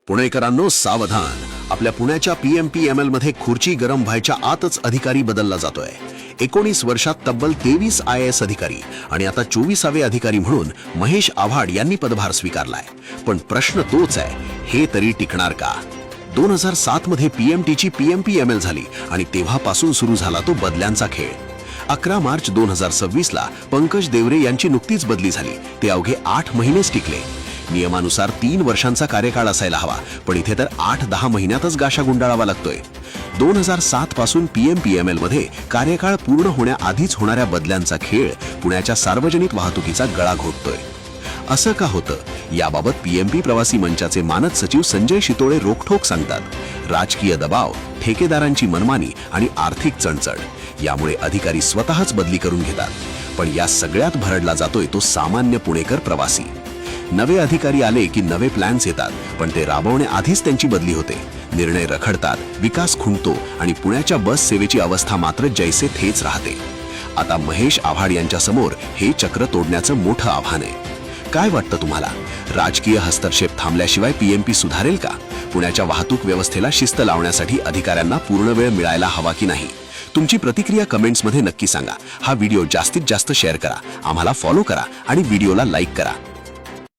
पुणेकरांनो सावधान, आपल्या पुण्याच्या PMPML मध्ये खुर्ची गरम व्हायच्या आतच अधिकारी बदलला जातोय। 19 वर्षात तब्बल 23 IAS अधिकारी आणि आता 24वे अधिकारी म्हणून महेश आव्हाड यांनी पदभार स्वीकारलाय। पण प्रश्न तोच आहे, हे तरी टिकणार का? 2007 मध्ये PMT ची PMPML झाली आणि तेव्हापासून सुरू झाला तो बदल्यांचा खेळ। 11 मार्च 2026 ला पंकज देवरे यांची नुकतीच बदली झाली, ते अवघे 8 महिनेच टिकले। नियमानुसार 3 वर्षांचा कार्यकाळ असायला हवा, पण इथे तर 8-10 महिन्यातच गाशा गुंडाळावा लागतोय। 2007 पासून PMPML मध्ये कार्यकाळ पूर्ण होण्याआधीच होणाऱ्या बदल्यांचा खेळ पुण्याच्या सार्वजनिक वाहतुकीचा गळा घोटतोय। असं का होतं, याबाबत PMP प्रवासी मंचाचे मानद सचिव संजय शितोळे रोखठोक सांगतात। राजकीय दबाव, ठेकेदारांची मनमानी आणि आर्थिक चणचण यामुळे अधिकारी स्वतःच बदली करून घेतात। पण या सगळ्यात भरडला जातोय तो सामान्य पुणेकर प्रवासी। नवे अधिकारी आले की नवे प्लॅन्स येतात, पण ते राबवण्याआधीच त्यांची बदली होते। निर्णय रखडतात, विकास खुंटतो आणि पुण्याच्या बस सेवेची अवस्था मात्र जैसे थेच राहते। आता महेश आव्हाड यांच्या समोर हे चक्र तोडण्याचं मोठं आव्हान आहे। काय वाटतं तुम्हाला? राजकीय हस्तक्षेप थांबल्याशिवाय PMP सुधारेल का? पुण्याच्या वाहतूक व्यवस्थेला शिस्त लावण्यासाठी अधिकाऱ्यांना पूर्ण वेळ मिळायला हवा की नाही? तुमची प्रतिक्रिया कमेंट्समध्ये नक्की सांगा। हा व्हिडिओ जास्तीत जास्त शेअर करा, आम्हाला फॉलो करा आणि व्हिडिओला लाईक करा।